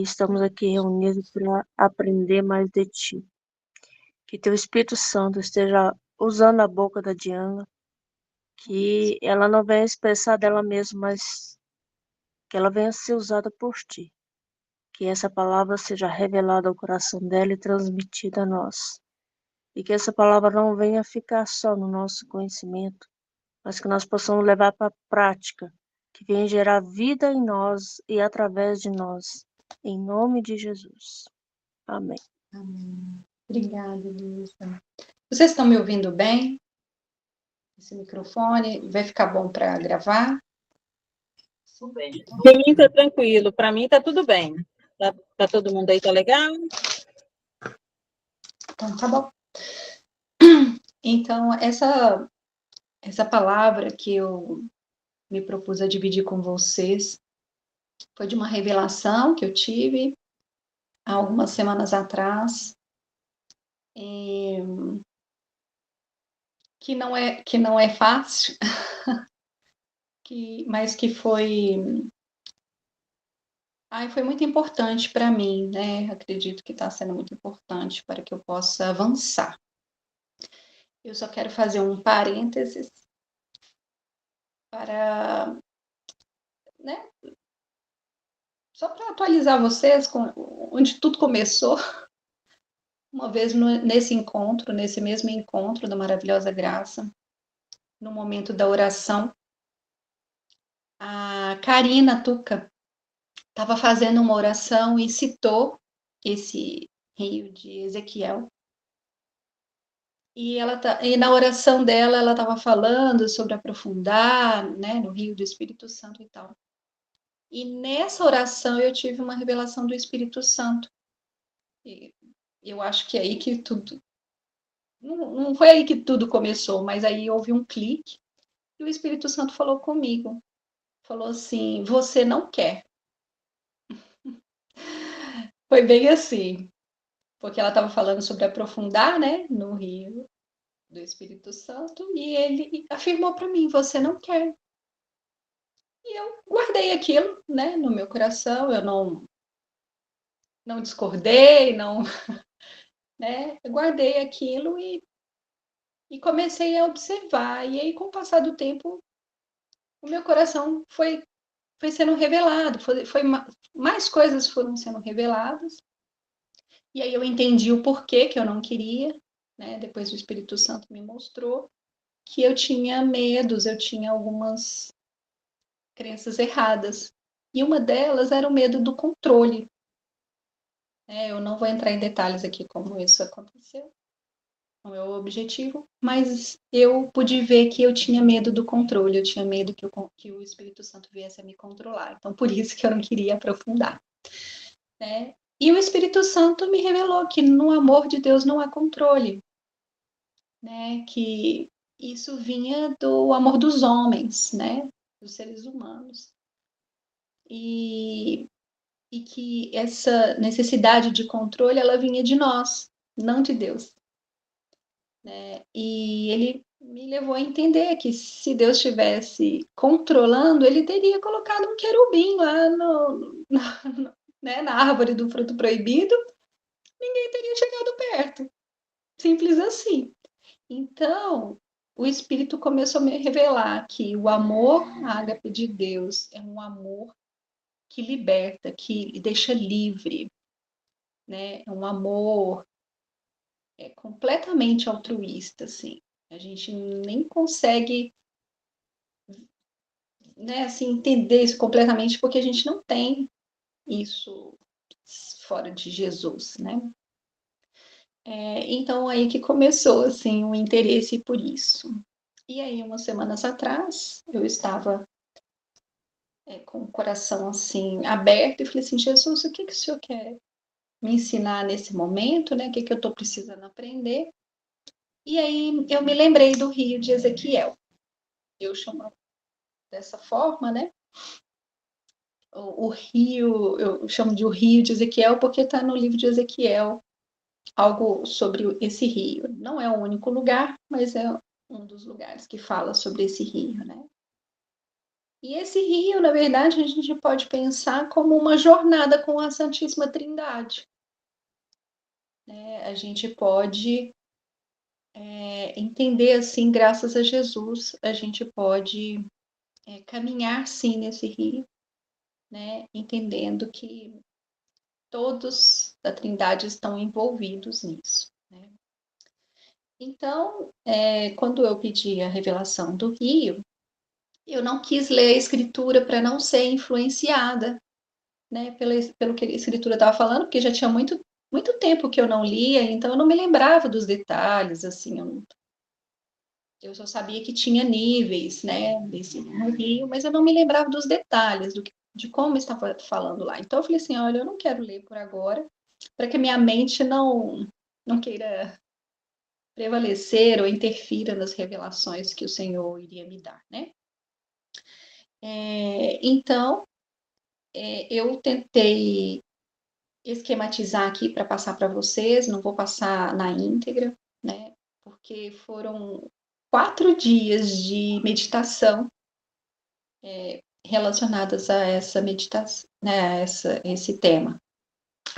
estamos aqui reunidos para aprender mais de Ti. Que Teu Espírito Santo esteja usando a boca da Diana, que ela não venha expressar dela mesma, mas que ela venha ser usada por Ti. Que essa palavra seja revelada ao coração dela e transmitida a nós. E que essa palavra não venha ficar só no nosso conhecimento, mas que nós possamos levar para a prática, que venha gerar vida em nós e através de nós. Em nome de Jesus. Amém. Amém. Obrigada, Luísa. Vocês estão me ouvindo bem? Esse microfone vai ficar bom para gravar? Para mim está tranquilo, para mim está tudo bem. Tá todo mundo aí, tá legal? Então, tá bom. Então, essa palavra que eu me propus a dividir com vocês foi de uma revelação que eu tive há algumas semanas atrás, que não é fácil, mas que foi muito importante para mim, né? Acredito que está sendo muito importante para que eu possa avançar. Eu só quero fazer um parênteses para, né? Só para atualizar vocês com onde tudo começou. Uma vez nesse mesmo encontro da Maravilhosa Graça, no momento da oração, a Karina Tuca estava fazendo uma oração e citou esse rio de Ezequiel. E na oração dela, ela estava falando sobre aprofundar, né, no rio do Espírito Santo e tal. E nessa oração eu tive uma revelação do Espírito Santo. E eu acho que é aí que tudo... Não foi aí que tudo começou, mas aí houve um clique e o Espírito Santo falou comigo. Falou assim, você não quer. Foi bem assim, porque ela estava falando sobre aprofundar, né, no rio do Espírito Santo, e ele afirmou para mim, você não quer. E eu guardei aquilo, né, no meu coração, eu não discordei, não, né, eu guardei aquilo e comecei a observar. E aí, com o passar do tempo, o meu coração foi sendo revelado, mais coisas foram sendo reveladas. E aí eu entendi o porquê que eu não queria, né? Depois o Espírito Santo me mostrou que eu tinha medos, eu tinha algumas crenças erradas. E uma delas era o medo do controle. Eu não vou entrar em detalhes aqui como isso aconteceu, não é o objetivo, mas eu pude ver que eu tinha medo do controle, eu tinha medo que o Espírito Santo viesse a me controlar. Então, por isso que eu não queria aprofundar, né? E o Espírito Santo me revelou que no amor de Deus não há controle, né? Que isso vinha do amor dos homens, né? Dos seres humanos. E que essa necessidade de controle, ela vinha de nós, não de Deus, né? E ele me levou a entender que se Deus estivesse controlando, ele teria colocado um querubim lá né, na árvore do fruto proibido, ninguém teria chegado perto. Simples assim. Então, o Espírito começou a me revelar que o amor ágape de Deus é um amor que liberta, que deixa livre, né? É um amor completamente altruísta, assim. A gente nem consegue, né, assim, entender isso completamente porque a gente não tem isso fora de Jesus, né? Então aí que começou assim o interesse por isso. E aí umas semanas atrás eu estava com o coração assim aberto e falei assim, Jesus, o que o Senhor quer me ensinar nesse momento, né? O que eu estou precisando aprender? E aí eu me lembrei do rio de Ezequiel. Eu chamo dessa forma, né? O rio, eu chamo de o rio de Ezequiel porque está no livro de Ezequiel algo sobre esse rio. Não é o único lugar, mas é um dos lugares que fala sobre esse rio, né? E esse rio, na verdade, a gente pode pensar como uma jornada com a Santíssima Trindade. A gente pode entender assim, graças a Jesus, a gente pode caminhar sim nesse rio, né? Entendendo que todos da Trindade estão envolvidos nisso, né? Então, quando eu pedi a revelação do rio, eu não quis ler a escritura para não ser influenciada, né, pelo que a escritura estava falando, porque já tinha muito tempo que eu não lia, então eu não me lembrava dos detalhes, assim, eu só sabia que tinha níveis, né, no rio, mas eu não me lembrava dos detalhes, de como estava falando lá. Então eu falei assim, olha, eu não quero ler por agora, para que minha mente não queira prevalecer ou interfira nas revelações que o Senhor iria me dar, né? Então, eu tentei esquematizar aqui para passar para vocês, não vou passar na íntegra, né? Porque foram 4 dias de meditação relacionadas a essa meditação, né? Esse tema,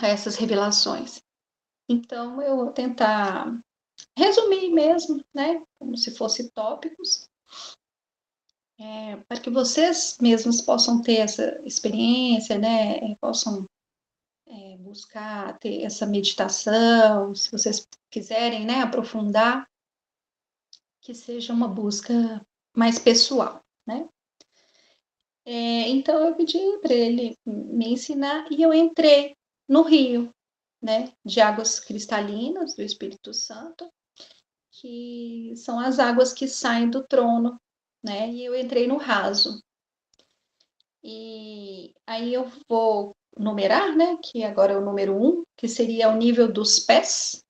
a essas revelações. Então, eu vou tentar resumir mesmo, né? Como se fossem tópicos, para que vocês mesmos possam ter essa experiência, né? Possam buscar ter essa meditação, se vocês quiserem, né, aprofundar, que seja uma busca mais pessoal, né? Então eu pedi para ele me ensinar e eu entrei no rio, né, de águas cristalinas do Espírito Santo, que são as águas que saem do trono, né? E eu entrei no raso. E aí eu vou numerar, né, que agora é o número 1, que seria o nível dos pés.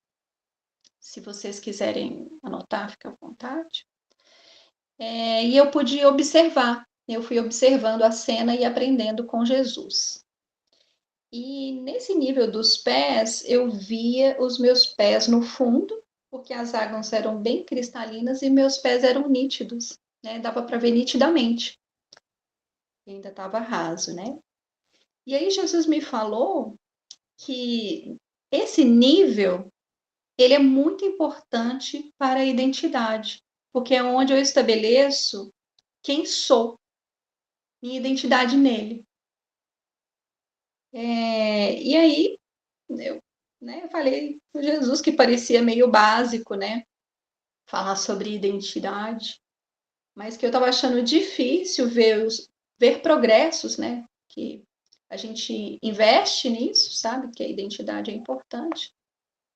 Se vocês quiserem anotar, fica à vontade. E eu pude observar, eu fui observando a cena e aprendendo com Jesus. E nesse nível dos pés, eu via os meus pés no fundo, porque as águas eram bem cristalinas e meus pés eram nítidos, né? Dava para ver nitidamente. E ainda estava raso, né? E aí Jesus me falou que esse nível ele é muito importante para a identidade, porque é onde eu estabeleço quem sou, minha identidade nele. E aí, eu falei com Jesus, que parecia meio básico, né? Falar sobre identidade, mas que eu estava achando difícil ver progressos, né? Que a gente investe nisso, sabe? Que a identidade é importante.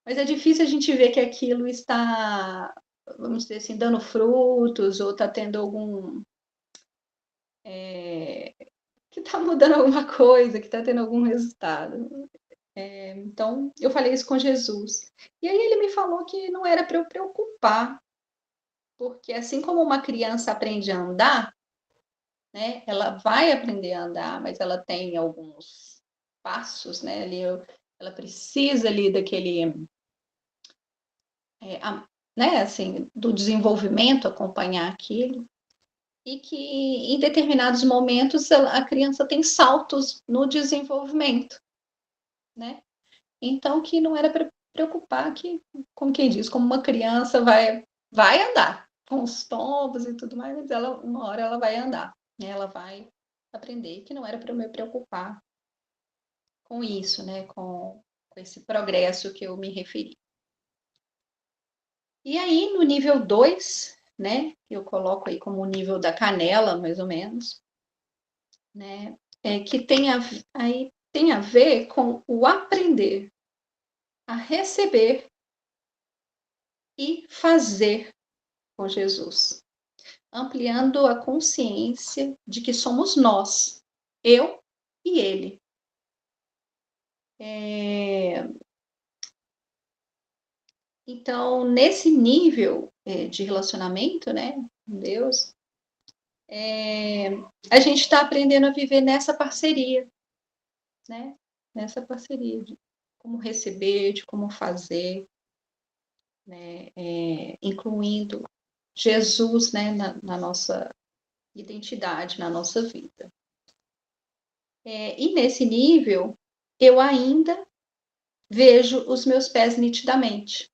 Mas é difícil a gente ver que aquilo está, vamos dizer assim, dando frutos ou está tendo que está mudando alguma coisa, que está tendo algum resultado. Então, eu falei isso com Jesus. E aí ele me falou que não era para eu preocupar, porque assim como uma criança aprende a andar, né, ela vai aprender a andar, mas ela tem alguns passos, né, ali, ela precisa ali daquele, né, assim, do desenvolvimento, acompanhar aquilo, e que em determinados momentos a criança tem saltos no desenvolvimento, né? Então que não era para preocupar que, como quem diz, como uma criança vai andar com os tombos e tudo mais, mas uma hora ela vai andar, né? Ela vai aprender, que não era para eu me preocupar com isso, né? Com esse progresso que eu me referi. E aí, no nível 2, né? Eu coloco aí como o nível da canela, mais ou menos, né? Que aí tem a ver com o aprender a receber e fazer com Jesus, ampliando a consciência de que somos nós, eu e ele. Então, nesse nível de relacionamento, né, com Deus, a gente está aprendendo a viver nessa parceria, né? Nessa parceria de como receber, de como fazer, né? Incluindo Jesus, né, na nossa identidade na nossa vida. E nesse nível, eu ainda vejo os meus pés nitidamente.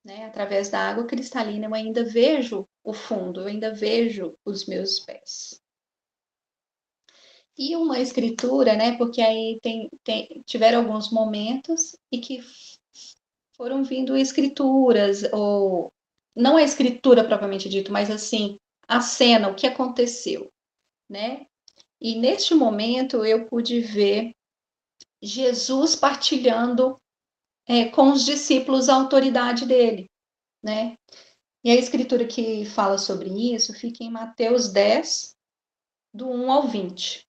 Né? Através da água cristalina, eu ainda vejo o fundo, eu ainda vejo os meus pés. E uma escritura, né? Porque aí tiveram alguns momentos e que foram vindo escrituras, ou não a escritura propriamente dito, mas assim, a cena, o que aconteceu, né? E neste momento eu pude ver Jesus partilhando com os discípulos a autoridade dele, né? E a escritura que fala sobre isso fica em Mateus 10, do 1 ao 20.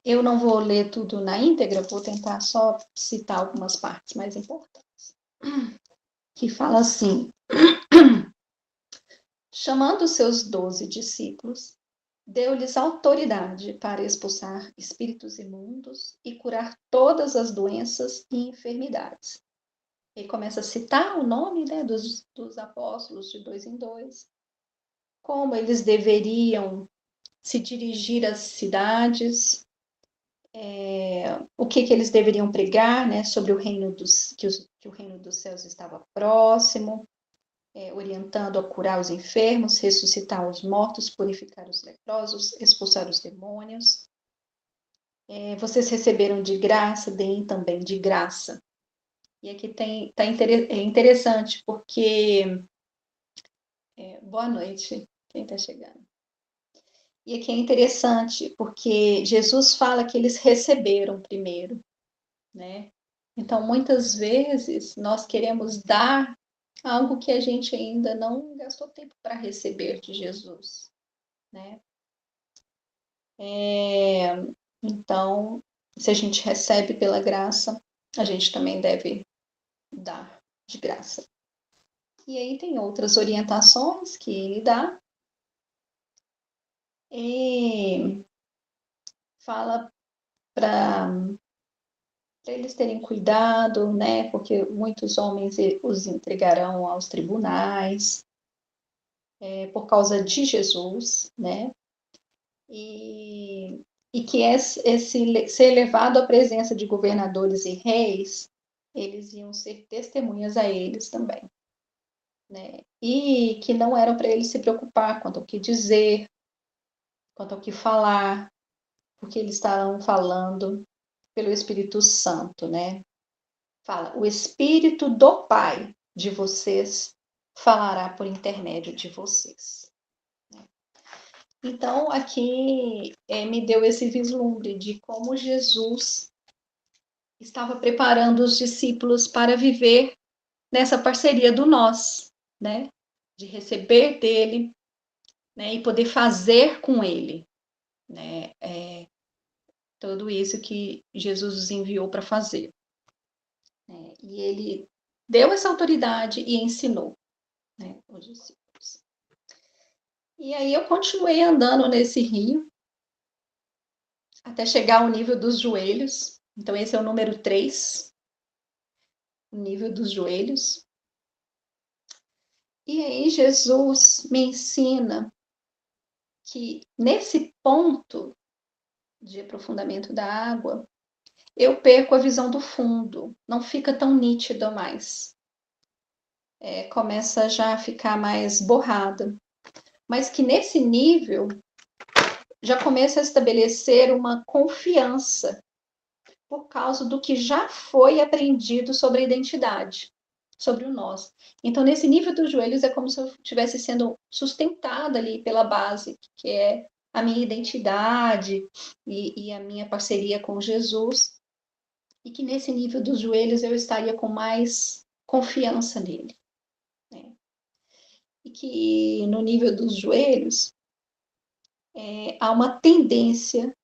Eu não vou ler tudo na íntegra, vou tentar só citar algumas partes mais importantes. Que fala assim: chamando os seus 12 discípulos, deu-lhes autoridade para expulsar espíritos imundos e curar todas as doenças e enfermidades. Ele começa a citar o nome, né, dos apóstolos de 2 em 2, como eles deveriam se dirigir às cidades, o que eles deveriam pregar, né, sobre o reino que o reino dos céus estava próximo, orientando a curar os enfermos, ressuscitar os mortos, purificar os leprosos, expulsar os demônios. Vocês receberam de graça, deem também de graça. E aqui é interessante, porque... boa noite, quem está chegando. E aqui é interessante, porque Jesus fala que eles receberam primeiro, né? Então, muitas vezes, nós queremos dar algo que a gente ainda não gastou tempo para receber de Jesus, né? Então, se a gente recebe pela graça, a gente também deve dar de graça. E aí tem outras orientações que ele dá. E fala para eles terem cuidado, né? Porque muitos homens os entregarão aos tribunais por causa de Jesus, né? E que ser levado à presença de governadores e reis, eles iam ser testemunhas a eles também, né? E que não era para eles se preocupar quanto ao que dizer, quanto ao que falar, porque eles estavam falando pelo Espírito Santo, né? Fala, o Espírito do Pai de vocês falará por intermédio de vocês. Então, aqui me deu esse vislumbre de como Jesus estava preparando os discípulos para viver nessa parceria do nós, né? De receber dele, né? E poder fazer com ele, né? Tudo isso que Jesus os enviou para fazer. E ele deu essa autoridade e ensinou, né, os discípulos. E aí eu continuei andando nesse rio, até chegar ao nível dos joelhos. Então, esse é o número 3, o nível dos joelhos. E aí Jesus me ensina que nesse ponto de aprofundamento da água, eu perco a visão do fundo, não fica tão nítida mais. Começa já a ficar mais borrada. Mas que nesse nível já começa a estabelecer uma confiança por causa do que já foi aprendido sobre a identidade, sobre o nós. Então, nesse nível dos joelhos, é como se eu estivesse sendo sustentada ali pela base, que é a minha identidade e a minha parceria com Jesus, e que nesse nível dos joelhos eu estaria com mais confiança nele. Né? E que no nível dos joelhos há uma tendência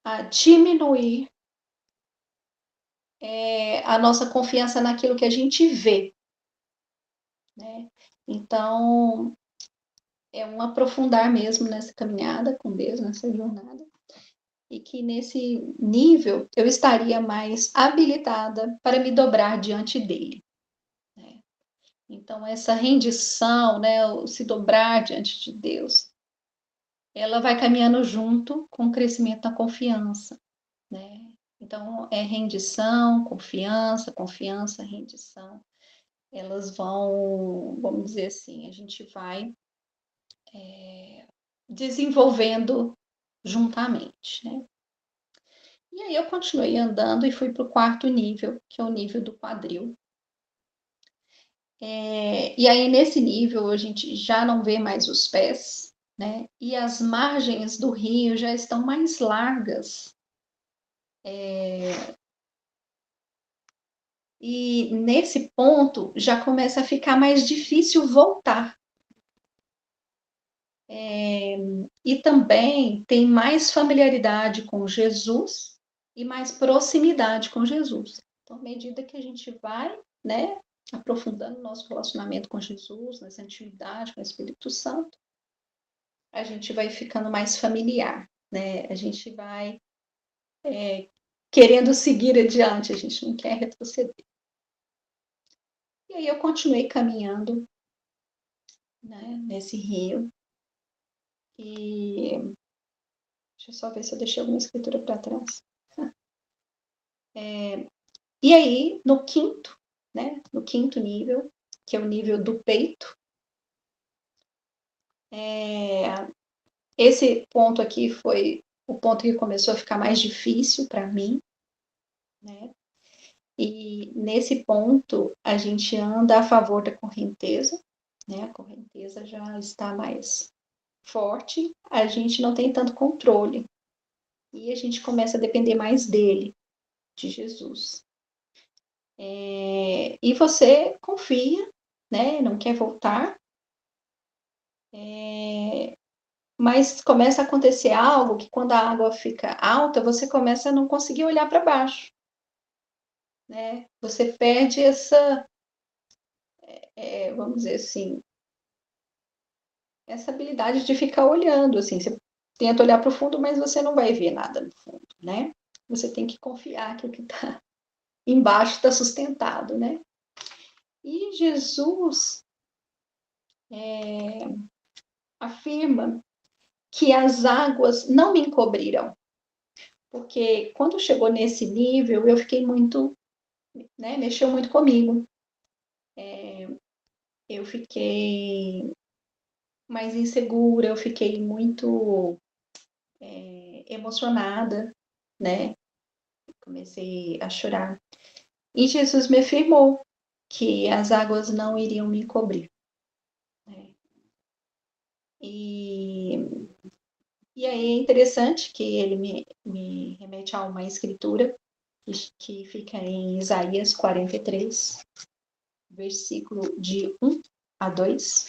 a diminuir a nossa confiança naquilo que a gente vê. Né? Então, é um aprofundar mesmo nessa caminhada com Deus, nessa jornada. E que nesse nível eu estaria mais habilitada para me dobrar diante dele. Né? Então, essa rendição, né, o se dobrar diante de Deus, ela vai caminhando junto com o crescimento da confiança, né? Então, é rendição, confiança, confiança, rendição. Elas vão, vamos dizer assim, a gente vai desenvolvendo juntamente, né? E aí eu continuei andando e fui para o quarto nível, que é o nível do quadril. E aí, nesse nível, a gente já não vê mais os pés, né? E as margens do rio já estão mais largas. E nesse ponto já começa a ficar mais difícil voltar. E também tem mais familiaridade com Jesus e mais proximidade com Jesus. Então, à medida que a gente vai, né, aprofundando o nosso relacionamento com Jesus, nessa intimidade com o Espírito Santo, a gente vai ficando mais familiar, né? A gente vai querendo seguir adiante, a gente não quer retroceder. E aí eu continuei caminhando, né, nesse rio. E deixa eu só ver se eu deixei alguma escritura para trás. E aí, no quinto, né, no quinto nível, que é o nível do peito, esse ponto aqui foi o ponto que começou a ficar mais difícil para mim, né? E nesse ponto a gente anda a favor da correnteza, né? A correnteza já está mais forte, a gente não tem tanto controle e a gente começa a depender mais dele, de Jesus. E você confia, né? Não quer voltar, mas começa a acontecer algo que quando a água fica alta, você começa a não conseguir olhar para baixo, né? Você perde essa, vamos dizer assim, essa habilidade de ficar olhando, assim, você tenta olhar para o fundo, mas você não vai ver nada no fundo, né? Você tem que confiar que o que está embaixo está sustentado, né? E Jesus afirma que as águas não me encobrirão, porque quando chegou nesse nível, eu fiquei muito, né, mexeu muito comigo. Eu fiquei mais insegura, eu fiquei muito emocionada, né? Comecei a chorar. E Jesus me afirmou que as águas não iriam me cobrir. Né? E aí é interessante que ele me remete a uma escritura que fica em Isaías 43, versículo de 1 a 2.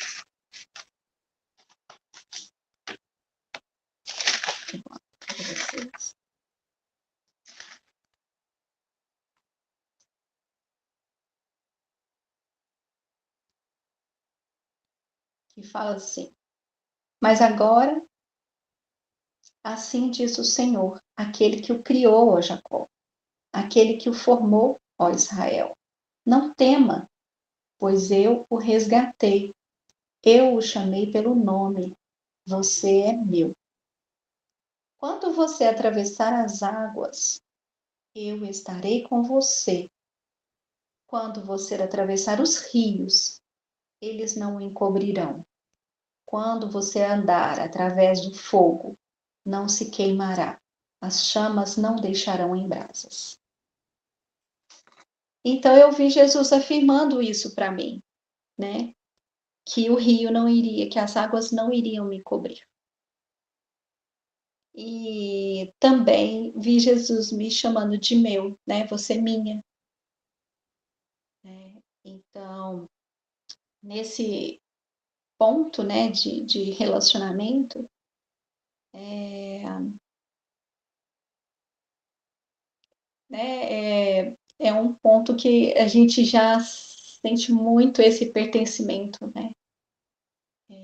Que fala assim: Mas agora, assim diz o Senhor, aquele que o criou, ó Jacó, aquele que o formou, ó Israel. Não tema, pois eu o resgatei. Eu o chamei pelo nome. Você é meu. Quando você atravessar as águas, eu estarei com você. Quando você atravessar os rios, eles não o encobrirão. Quando você andar através do fogo, não se queimará. As chamas não deixarão em brasas. Então eu vi Jesus afirmando isso para mim, né? Que o rio não iria, que as águas não iriam me cobrir. E também vi Jesus me chamando de meu, né? Você é minha. Então, nesse ponto, né, de relacionamento, é um ponto que a gente já sente muito esse pertencimento, né?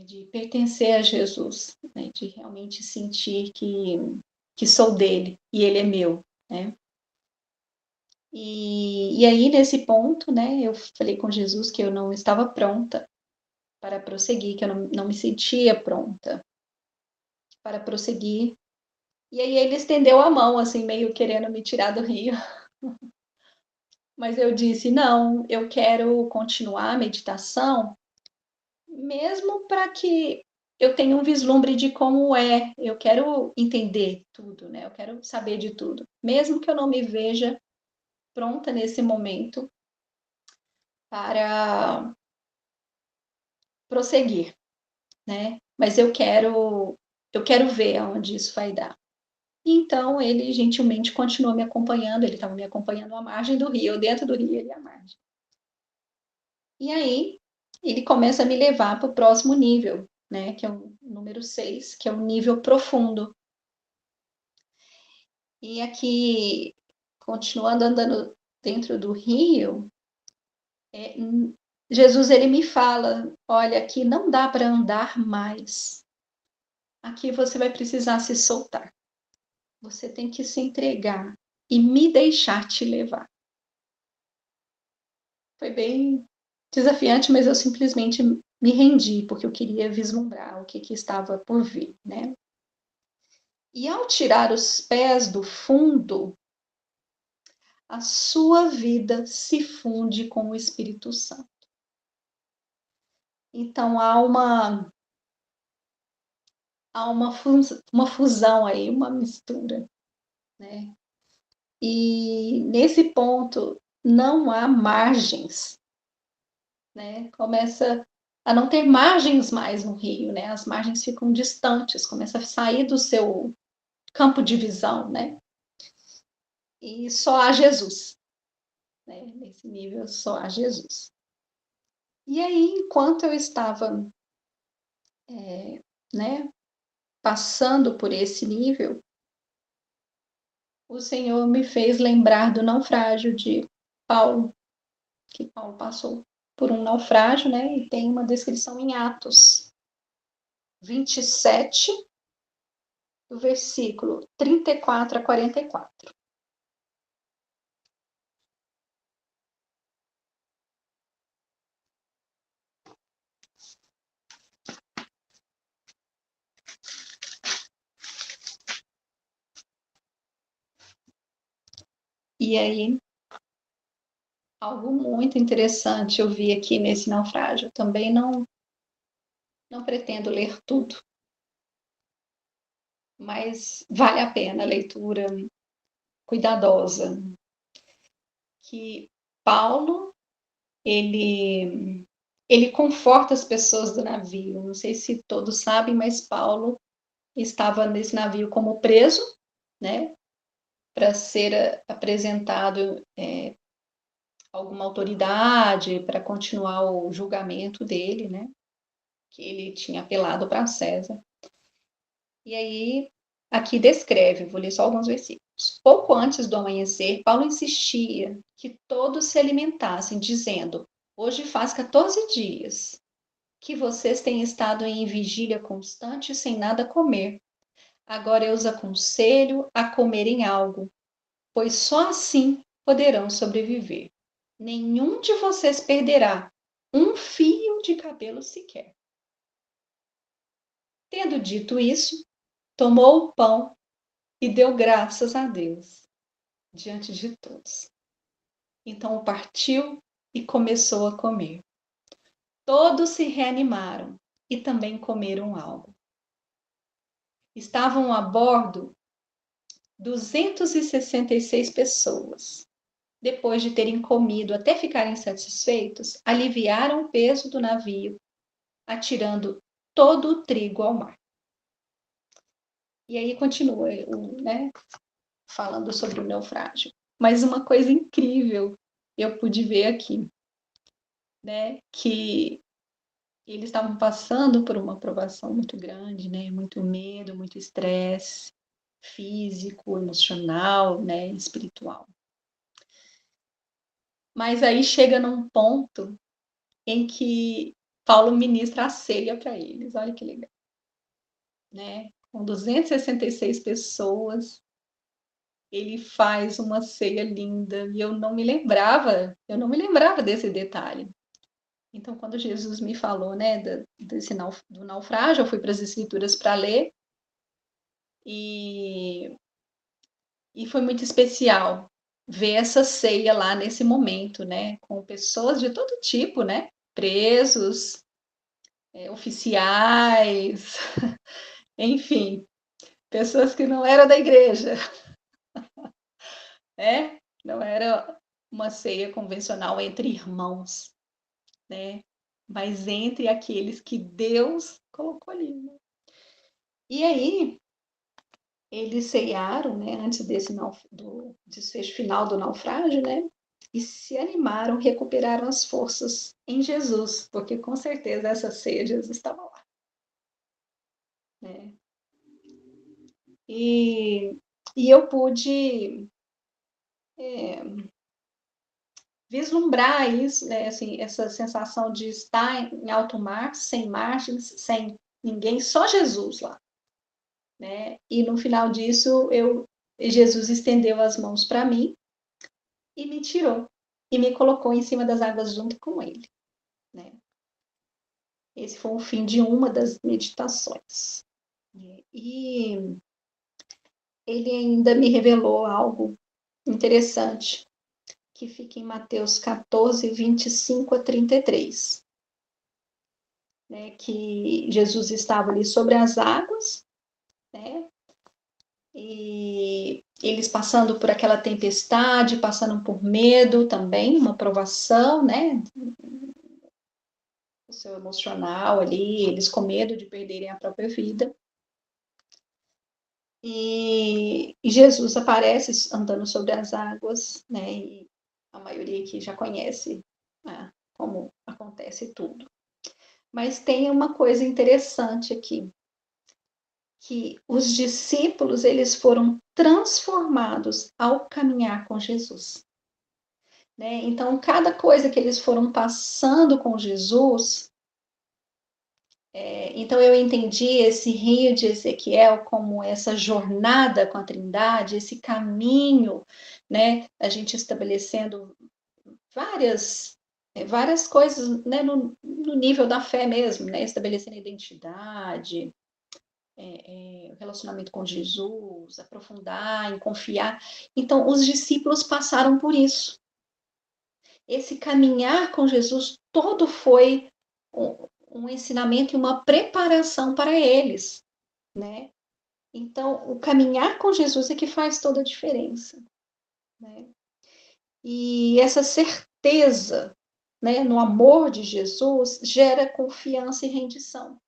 De pertencer a Jesus, né? De realmente sentir que sou dele e ele é meu, né? E aí, nesse ponto, né, eu falei com Jesus que eu não estava pronta para prosseguir, que eu não me sentia pronta para prosseguir. E aí ele estendeu a mão, assim, meio querendo me tirar do rio. Mas eu disse, não, eu quero continuar a meditação, mesmo para que eu tenha um vislumbre de como é. Eu quero entender tudo, né? Eu quero saber de tudo. Mesmo que eu não me veja pronta nesse momento para prosseguir, né? Mas eu quero ver aonde isso vai dar. Então, ele gentilmente continuou me acompanhando, ele estava me acompanhando à margem do rio, eu dentro do rio, ele à margem. E aí, ele começa a me levar para o próximo nível, né, que é o número 6, que é o nível profundo. E aqui, continuando andando dentro do rio, Jesus, ele me fala, olha, aqui não dá para andar mais. Aqui você vai precisar se soltar. Você tem que se entregar e me deixar te levar. Foi bem desafiante, mas eu simplesmente me rendi, porque eu queria vislumbrar o que estava por vir, né? E ao tirar os pés do fundo, a sua vida se funde com o Espírito Santo. Então há uma fusão aí, uma mistura, né? E nesse ponto não há margens, né? Começa a não ter margens mais no rio, né? As margens ficam distantes, começa a sair do seu campo de visão, né? E só há Jesus, né? Nesse nível só há Jesus. E aí, enquanto eu estava, né, passando por esse nível, o Senhor me fez lembrar do naufrágio de Paulo, que Paulo passou por um naufrágio, né? E tem uma descrição em Atos 27, do versículo 34 a 44. E aí, algo muito interessante eu vi aqui nesse naufrágio. Também não pretendo ler tudo, mas vale a pena a leitura cuidadosa. Que Paulo, ele conforta as pessoas do navio. Não sei se todos sabem, mas Paulo estava nesse navio como preso, né? Para ser apresentado alguma autoridade para continuar o julgamento dele, né? Que ele tinha apelado para César. E aí, aqui descreve, vou ler só alguns versículos. Pouco antes do amanhecer, Paulo insistia que todos se alimentassem, dizendo: hoje faz 14 dias que vocês têm estado em vigília constante sem nada comer. Agora eu os aconselho a comerem algo, pois só assim poderão sobreviver. Nenhum de vocês perderá um fio de cabelo sequer. Tendo dito isso, tomou o pão e deu graças a Deus diante de todos. Então partiu e começou a comer. Todos se reanimaram e também comeram algo. Estavam a bordo 266 pessoas. Depois de terem comido até ficarem satisfeitos, aliviaram o peso do navio, atirando todo o trigo ao mar. E aí continua, né, falando sobre o naufrágio. Mas uma coisa incrível eu pude ver aqui, né, que eles estavam passando por uma provação muito grande, né, muito medo, muito estresse físico, emocional, né, espiritual. Mas aí chega num ponto em que Paulo ministra a ceia para eles. Olha que legal. Né? Com 266 pessoas, ele faz uma ceia linda. E eu não me lembrava desse detalhe. Então, quando Jesus me falou, né, do naufrágio, eu fui para as Escrituras para ler. E foi muito especial ver essa ceia lá nesse momento, né? Com pessoas de todo tipo, né? Presos, oficiais, enfim, pessoas que não eram da igreja, né? Não era uma ceia convencional entre irmãos, né? Mas entre aqueles que Deus colocou ali, né? E aí, eles ceiaram, né, antes do desfecho final do naufrágio, né? E se animaram, recuperaram as forças em Jesus, porque com certeza essa ceia Jesus estava lá, né? E eu pude vislumbrar isso, né? Assim, essa sensação de estar em alto mar, sem margens, sem ninguém, só Jesus lá, né? E no final disso, Jesus estendeu as mãos para mim e me tirou e me colocou em cima das águas junto com ele, né? Esse foi o fim de uma das meditações. E ele ainda me revelou algo interessante, que fica em Mateus 14, 25 a 33. Né, que Jesus estava ali sobre as águas, né, e eles passando por aquela tempestade, passando por medo também, uma provação, né, o seu emocional ali, eles com medo de perderem a própria vida. E Jesus aparece andando sobre as águas, né, e a maioria aqui já conhece, né, como acontece tudo. Mas tem uma coisa interessante aqui, que os discípulos, eles foram transformados ao caminhar com Jesus, né? Então, cada coisa que eles foram passando com Jesus, então eu entendi esse rio de Ezequiel como essa jornada com a Trindade, esse caminho, né? A gente estabelecendo várias coisas, né? No nível da fé mesmo, né? Estabelecendo identidade, o relacionamento com Jesus, aprofundar, em confiar. Então, os discípulos passaram por isso. Esse caminhar com Jesus todo foi um ensinamento e uma preparação para eles, né? Então, o caminhar com Jesus é que faz toda a diferença, né? E essa certeza, né, no amor de Jesus gera confiança e rendição.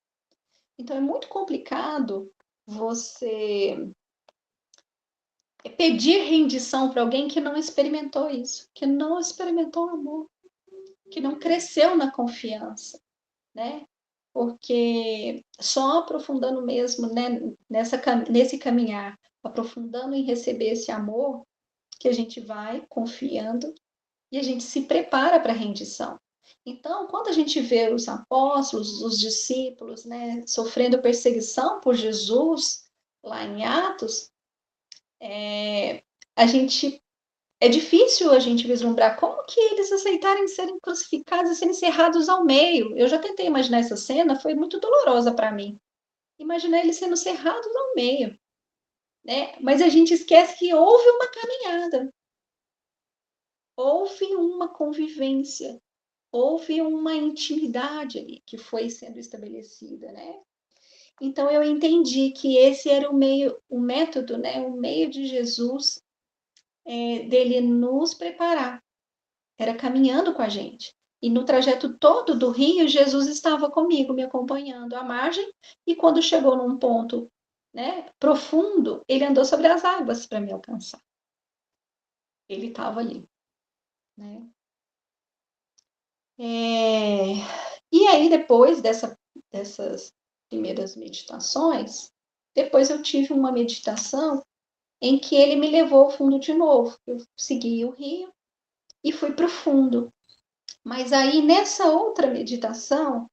Então, é muito complicado você pedir rendição para alguém que não experimentou isso, que não experimentou o amor, que não cresceu na confiança, né? Porque só aprofundando mesmo, né, nesse caminhar, aprofundando em receber esse amor, que a gente vai confiando e a gente se prepara para a rendição. Então, quando a gente vê os apóstolos, os discípulos, né, sofrendo perseguição por Jesus, lá em Atos, a gente é difícil a gente vislumbrar como que eles aceitarem serem crucificados e serem cerrados ao meio. Eu já tentei imaginar essa cena, foi muito dolorosa para mim. Imaginar eles sendo cerrados ao meio, né? Mas a gente esquece que houve uma caminhada, houve uma convivência, houve uma intimidade ali que foi sendo estabelecida, né? Então eu entendi que esse era o método, né? O meio de Jesus dele nos preparar. Era caminhando com a gente. E no trajeto todo do rio, Jesus estava comigo, me acompanhando à margem, e quando chegou num ponto, né, profundo, ele andou sobre as águas para me alcançar. Ele estava ali, né? E aí, depois dessas primeiras meditações, depois eu tive uma meditação em que ele me levou ao fundo de novo. Eu segui o rio e fui para o fundo. Mas aí, nessa outra meditação,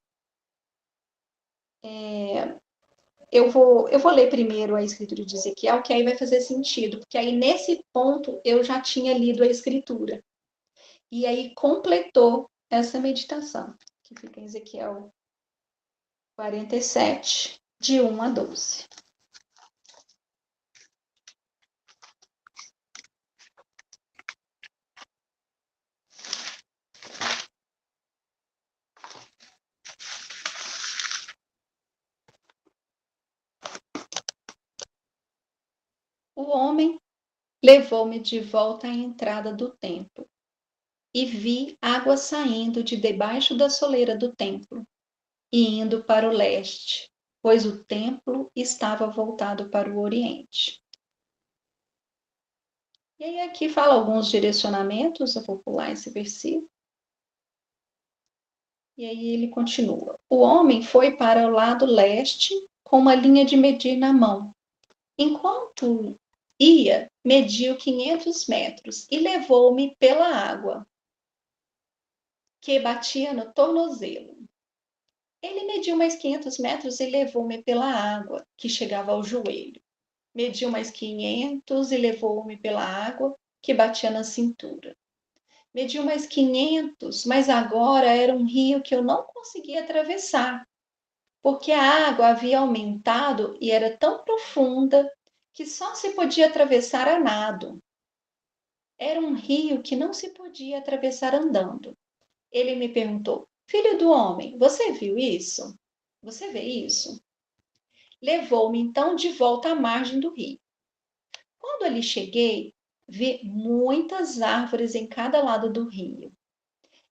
eu vou ler primeiro a escritura de Ezequiel, que aí vai fazer sentido, porque aí nesse ponto eu já tinha lido a escritura. E aí completou essa meditação, que fica em Ezequiel 47, de 1 a 12. homem levou-me de volta à entrada do templo e vi água saindo de debaixo da soleira do templo e indo para o leste, pois o templo estava voltado para o oriente. E aí aqui fala alguns direcionamentos, eu vou pular esse versículo. E aí ele continua. O homem foi para o lado leste com uma linha de medir na mão. Enquanto ia, mediu 500 metros e levou-me pela água, que batia no tornozelo. Ele mediu mais 500 metros e levou-me pela água, que chegava ao joelho. Mediu mais 500 e levou-me pela água, que batia na cintura. Mediu mais 500, mas agora era um rio que eu não conseguia atravessar, porque a água havia aumentado e era tão profunda que só se podia atravessar a nado. Era um rio que não se podia atravessar andando. Ele me perguntou: Filho do homem, você viu isso? Você vê isso? Levou-me então de volta à margem do rio. Quando ali cheguei, vi muitas árvores em cada lado do rio.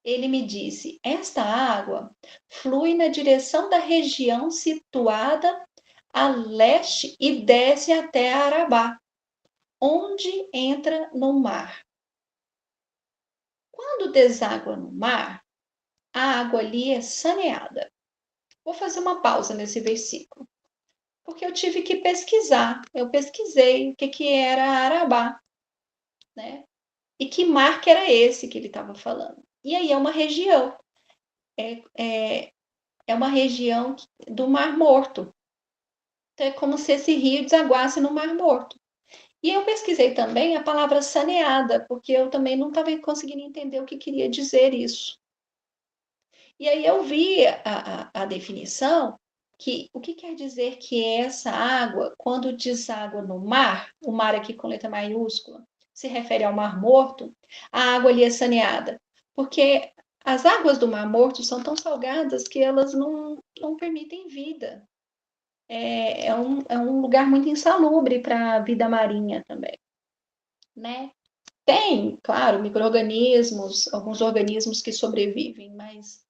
Ele me disse: esta água flui na direção da região situada a leste e desce até Arabá, onde entra no mar. Quando deságua no mar, a água ali é saneada. Vou fazer uma pausa nesse versículo, porque eu tive que pesquisar. Eu pesquisei o que era Arabá, né? E que mar que era esse que ele estava falando. E aí é uma região, é uma região do Mar Morto. Então é como se esse rio desaguasse no Mar Morto. E eu pesquisei também a palavra saneada, porque eu também não estava conseguindo entender o que queria dizer isso. E aí eu vi a definição, que o que quer dizer que essa água, quando deságua no mar, o mar aqui com letra maiúscula, se refere ao Mar Morto, a água ali é saneada. Porque as águas do Mar Morto são tão salgadas que elas não permitem vida. É um lugar muito insalubre para a vida marinha também, né? Tem, claro, micro-organismos, alguns organismos que sobrevivem, mas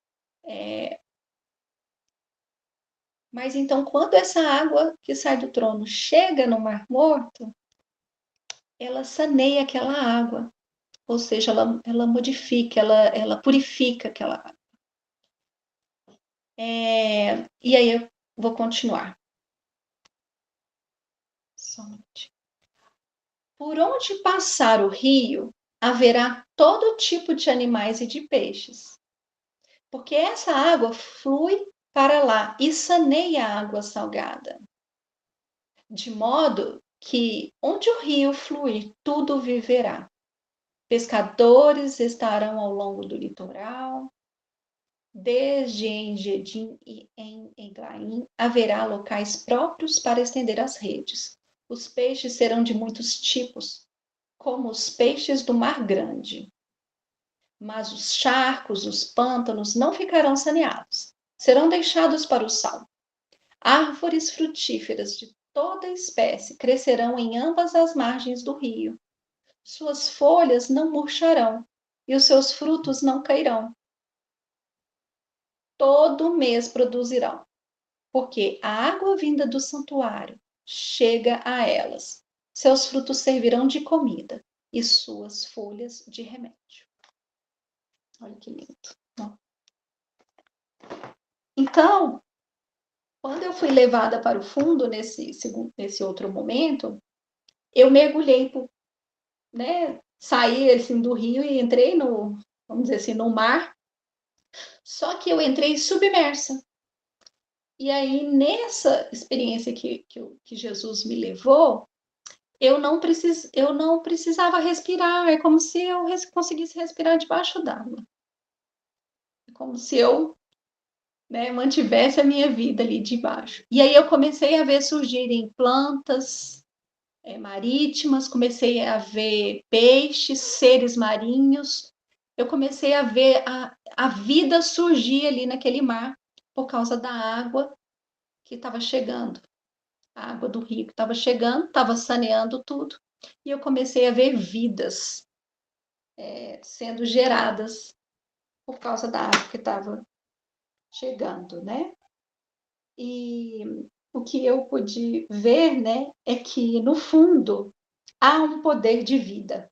então, quando essa água que sai do trono chega no Mar Morto, ela saneia aquela água, ou seja, ela modifica, ela purifica aquela água. E aí eu vou continuar. Somente. Por onde passar o rio, haverá todo tipo de animais e de peixes, porque essa água flui para lá e saneia a água salgada, de modo que onde o rio fluir, tudo viverá. Pescadores estarão ao longo do litoral, desde Engedim e em Eglaim haverá locais próprios para estender as redes. Os peixes serão de muitos tipos, como os peixes do mar grande. Mas os charcos, os pântanos não ficarão saneados, serão deixados para o sal. Árvores frutíferas de toda espécie crescerão em ambas as margens do rio. Suas folhas não murcharão e os seus frutos não cairão. Todo mês produzirão, porque a água vinda do santuário chega a elas. Seus frutos servirão de comida e suas folhas de remédio. Olha que lindo. Então, quando eu fui levada para o fundo nesse outro momento, eu mergulhei, né, saí assim, do rio e entrei vamos dizer assim, no mar. Só que eu entrei submersa. E aí, nessa experiência que Jesus me levou, eu não precisava respirar. É como se eu conseguisse respirar debaixo d'água. É como se eu, né, mantivesse a minha vida ali debaixo. E aí eu comecei a ver surgirem plantas marítimas, comecei a ver peixes, seres marinhos. Eu comecei a ver a vida surgir ali naquele mar por causa da água que estava chegando. a água do rio que estava chegando, estava saneando tudo, e eu comecei a ver vidas sendo geradas por causa da água que estava chegando, né? E o que eu pude ver, né, é que no fundo há um poder de vida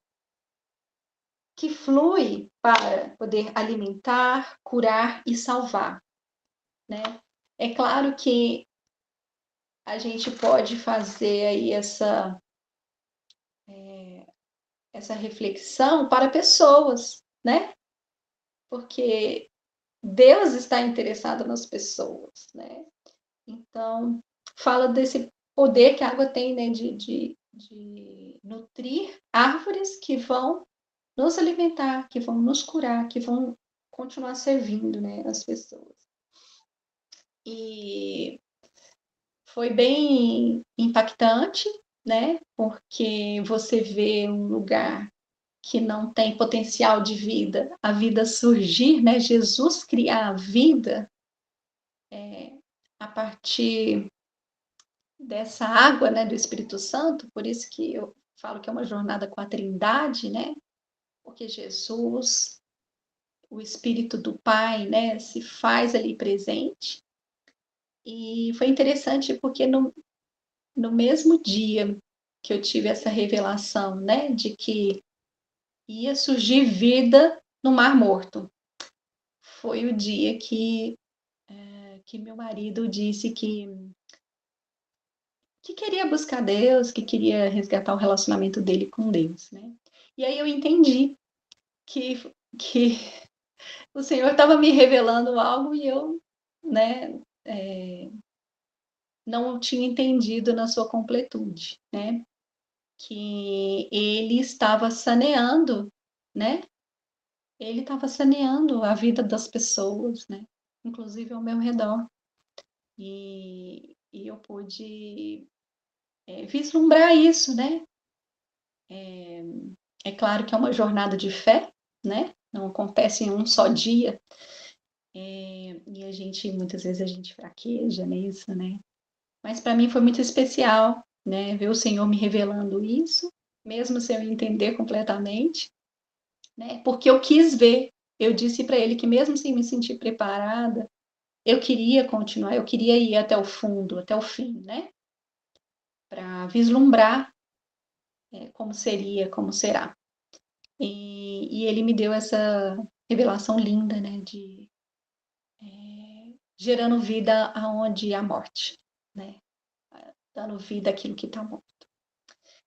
que flui para poder alimentar, curar e salvar, né? É claro que a gente pode fazer aí essa reflexão para pessoas, né? Porque Deus está interessado nas pessoas, né? Então, fala desse poder que a água tem, né, de nutrir árvores que vão nos alimentar, que vão nos curar, que vão continuar servindo, né, as pessoas. E foi bem impactante, né, porque você vê um lugar que não tem potencial de vida, a vida surgir, né, Jesus criar a vida a partir dessa água, né, do Espírito Santo, por isso que eu falo que é uma jornada com a Trindade, né, porque Jesus, o Espírito do Pai, né, se faz ali presente. E foi interessante porque no mesmo dia que eu tive essa revelação, né, de que ia surgir vida no Mar Morto, foi o dia que meu marido disse que queria buscar Deus, que queria resgatar o relacionamento dele com Deus, né? E aí eu entendi que, que o Senhor estava me revelando algo e eu, né, não tinha entendido na sua completude, né? Que ele estava saneando, né? Ele estava saneando a vida das pessoas, né? Inclusive ao meu redor. E eu pude vislumbrar isso, né? É claro que é uma jornada de fé, né? Não acontece em um só dia. E a gente, muitas vezes, a gente fraqueja nisso, né? Mas para mim foi muito especial, né? Ver o Senhor me revelando isso, mesmo sem eu entender completamente, né? Porque eu quis ver. Eu disse para ele que mesmo sem me sentir preparada, eu queria continuar, eu queria ir até o fundo, até o fim, né? Para vislumbrar como seria, como será. E ele me deu essa revelação linda, né? De gerando vida aonde há morte, né? Dando vida àquilo que está morto.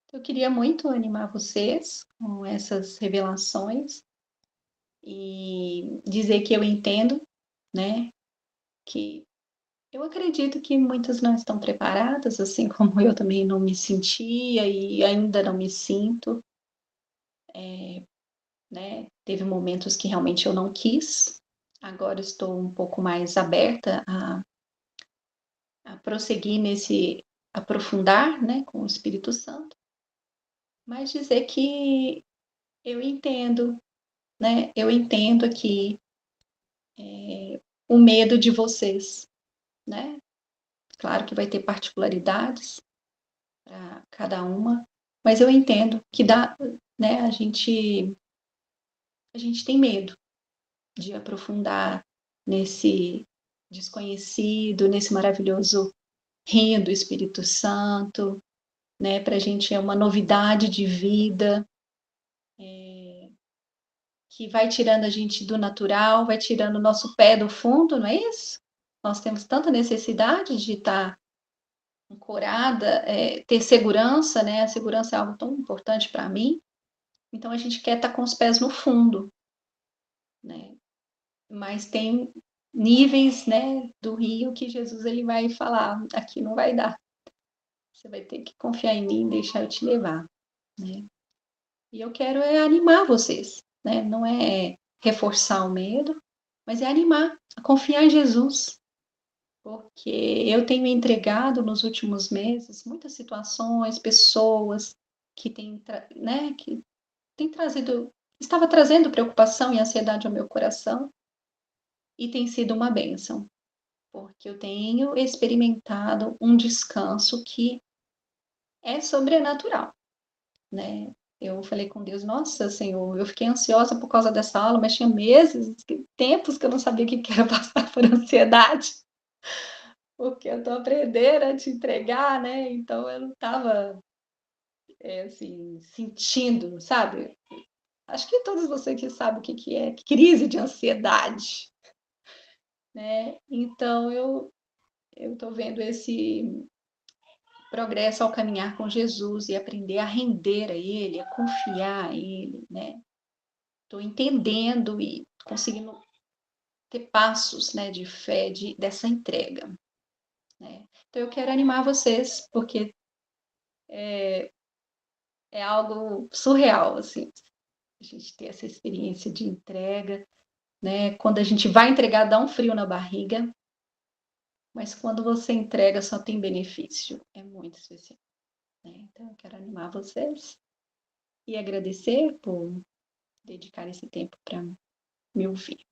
Então, eu queria muito animar vocês com essas revelações e dizer que eu entendo, né? Que eu acredito que muitas não estão preparadas, assim como eu também não me sentia e ainda não me sinto. Né? Teve momentos que realmente eu não quis, agora estou um pouco mais aberta a prosseguir nesse aprofundar, né, com o Espírito Santo, mas dizer que eu entendo, né, eu entendo aqui o medo de vocês, né? Claro que vai ter particularidades para cada uma, mas eu entendo que dá, né, a gente tem medo de aprofundar nesse desconhecido, nesse maravilhoso reino do Espírito Santo, né? Para a gente é uma novidade de vida, que vai tirando a gente do natural, vai tirando o nosso pé do fundo, não é isso? Nós temos tanta necessidade de estar ancorada, ter segurança, né? A segurança é algo tão importante para mim. Então a gente quer estar com os pés no fundo, né? Mas tem níveis, né, do rio que Jesus ele vai falar, aqui não vai dar. Você vai ter que confiar em mim e deixar eu te levar, né? E eu quero animar vocês, né? Não é reforçar o medo, mas é animar, a confiar em Jesus. Porque eu tenho entregado nos últimos meses muitas situações, pessoas que têm, né, que têm trazido, estava trazendo preocupação e ansiedade ao meu coração, e tem sido uma bênção, porque eu tenho experimentado um descanso que é sobrenatural, né? Eu falei com Deus, nossa, Senhor, eu fiquei ansiosa por causa dessa aula, mas tinha meses, tempos que eu não sabia o que era passar por ansiedade, porque eu tô aprendendo a te entregar, né? Então eu não estava assim, sentindo, sabe? Acho que todos vocês que sabem o que é crise de ansiedade, né? Então eu estou vendo esse progresso ao caminhar com Jesus e aprender a render a Ele, a confiar a Ele, né? Estou entendendo e conseguindo ter passos, né, de fé, dessa entrega, né? Então eu quero animar vocês, porque é algo surreal, assim, a gente ter essa experiência de entrega, né? Quando a gente vai entregar, dá um frio na barriga, mas quando você entrega, só tem benefício. É muito especial, né? Então, eu quero animar vocês e agradecer por dedicar esse tempo para me ouvir.